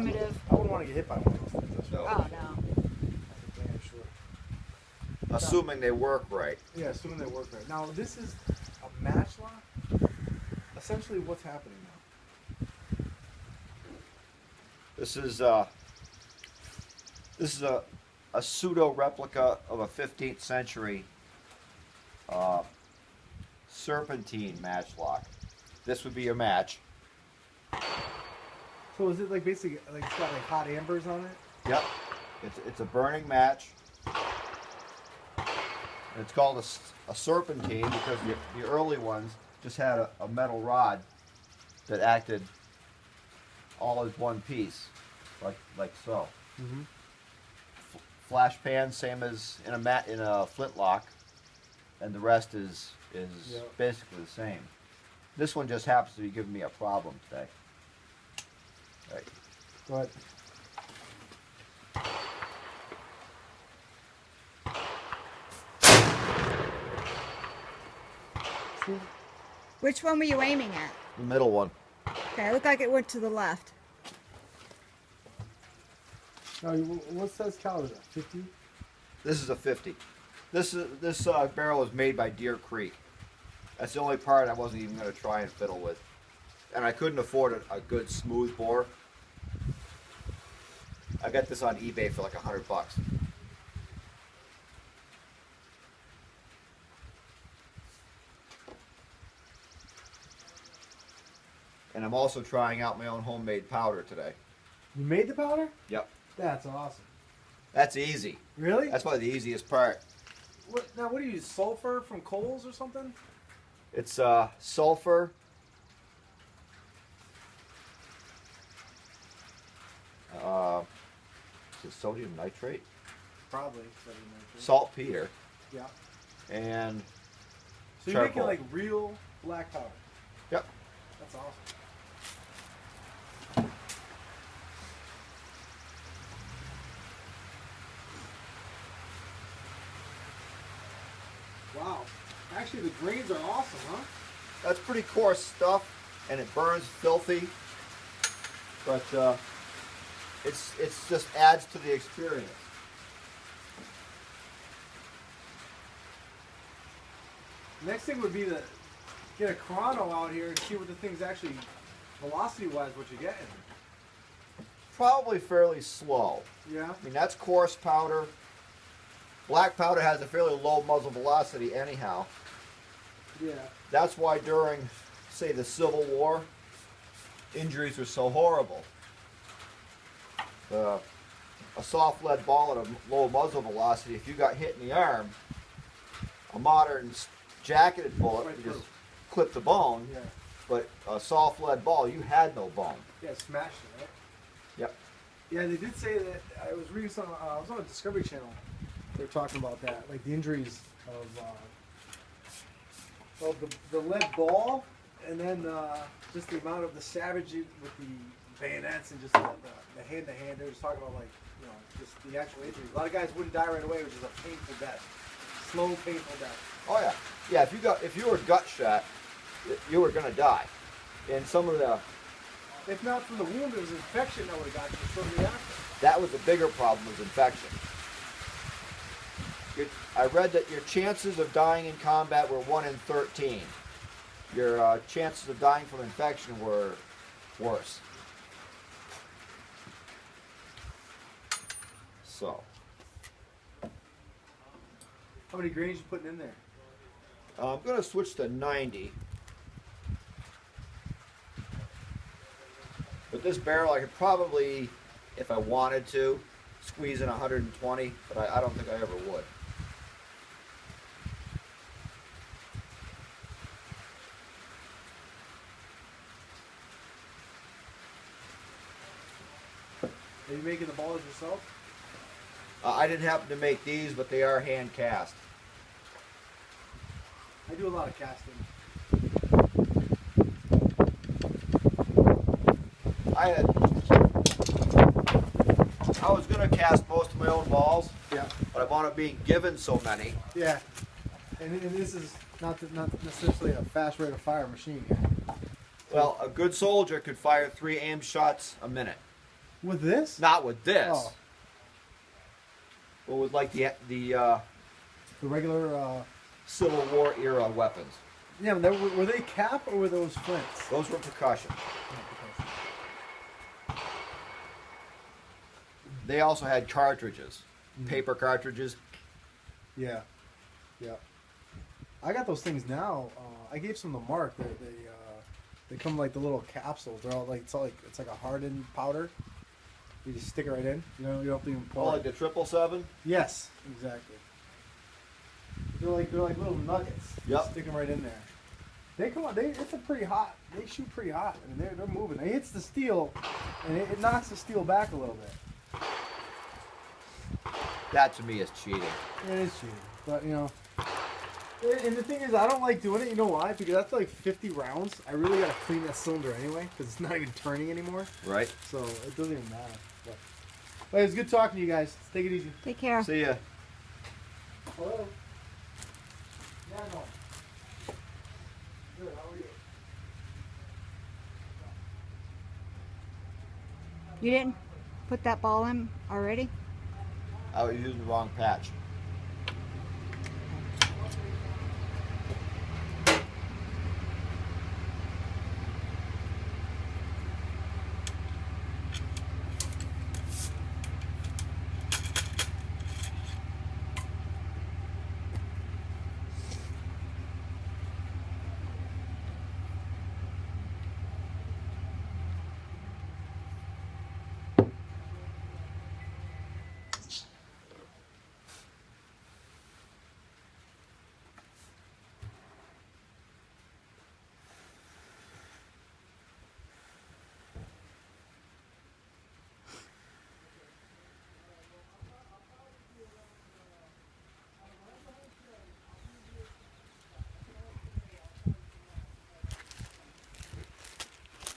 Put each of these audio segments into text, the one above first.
primitive. I wouldn't want to get hit by one of those things. Oh no. Damn sure. Assuming they work right. Yeah, assuming they work right. Now this is a matchlock. Essentially, what's happening now? This is a pseudo replica of a 15th century serpentine matchlock. This would be your match. So is it like basically like it's got like hot ambers on it? Yep. It's a burning match. And it's called a serpentine because the early ones just had a metal rod that acted all as one piece, like so. Mm-hmm. Flash pan, same as in a flintlock, and the rest is Yep. basically the same. This one just happens to be giving me a problem today. Right. Go ahead. See? Which one were you aiming at? The middle one. Okay, it looked like it went to the left. No, what size caliber is that? 50? This is a 50. This barrel was made by Deer Creek. That's the only part I wasn't even going to try and fiddle with, and I couldn't afford a good smooth bore. I got this on eBay for like $100. And I'm also trying out my own homemade powder today. You made the powder? Yep. That's awesome. That's easy. Really? That's probably the easiest part. What do you use? Sulfur from coals or something? It's sulfur. Is it sodium nitrate? Probably. Saltpeter. Yeah. And So you're making charcoal. like real black powder. Yep. That's awesome. Wow. Actually, the grains are awesome, huh? That's pretty coarse stuff, and it burns filthy. But it's just adds to the experience. Next thing would be to get a chrono out here and see what the thing's actually, velocity-wise, what you're getting. Probably fairly slow. Yeah. I mean, that's coarse powder. Black powder has a fairly low muzzle velocity anyhow. Yeah. That's why during, say, the Civil War, injuries were so horrible. A soft lead ball at a low muzzle velocity, if you got hit in the arm, a modern jacketed bullet Right would just through. clip the bone, Yeah. but a soft lead ball, you had no bone. Yeah, smashed it, right? Yep. Yeah, they did say that. I was reading some. I was on a Discovery Channel. They were talking about that, like the injuries of the lead ball, and then just the amount of the savage with the bayonets and just the hand to hand. They were just talking about just the actual injuries. A lot of guys wouldn't die right away, which is a painful death, slow, painful death. Oh yeah, yeah. If you were gut shot, you were gonna die. And some of the If not from the wound, it was infection that would have gotten you shortly after. that was the bigger problem was infection. I read that your chances of dying in combat were 1 in 13. Your chances of dying from infection were worse. So, How many grains you putting in there? I'm going to switch to 90. With this barrel, I could probably, if I wanted to, squeeze in 120, but I don't think I ever would. Are you making the balls yourself? I didn't happen to make these, but they are hand cast. I do a lot of casting. I was going to cast most of my own balls, Yeah. but I wound up being given so many. Yeah. And this is not necessarily a fast rate of fire machine here. Well, a good soldier could fire 3 aim shots a minute. With this? Not with this. Oh. But with like the The regular. Civil War era weapons. Yeah, were they cap or were those flints? Those were percussion. They also had cartridges, paper cartridges. Yeah, yeah. I got those things now. I gave some to Mark. They come like the little capsules. They're all like it's like a hardened powder. You just stick it right in. You know, you don't have to even Oh, pour like it. the 777. Yes, exactly. They're like little nuggets. You Yep. stick them right in there. They come on. It's a pretty hot. They shoot pretty hot. I mean, they're moving. It hits the steel, and it knocks the steel back a little bit. That to me is cheating. It is cheating, but you know. And the thing is, I don't like doing it. You know why? Because after like 50 rounds, I really gotta clean that cylinder anyway, because it's not even turning anymore. Right. So it doesn't even matter. But it was good talking to you guys. Take it easy. Take care. See ya. Hello. Yeah, no. Good. How are you? You didn't put that ball in already? I was using the wrong patch.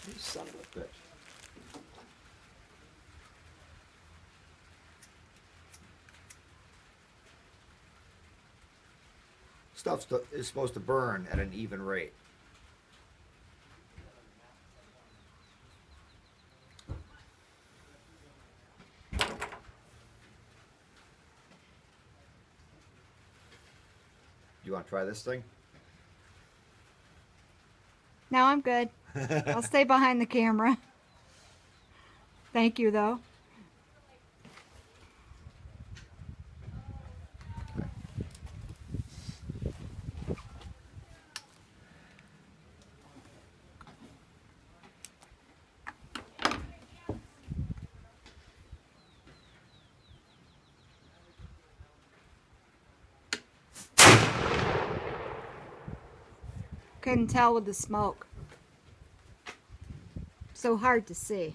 You son of a bitch. Stuff is supposed to burn at an even rate. You want to try this thing? No, I'm good. I'll stay behind the camera. Thank you, though. Couldn't tell with the smoke. So hard to see.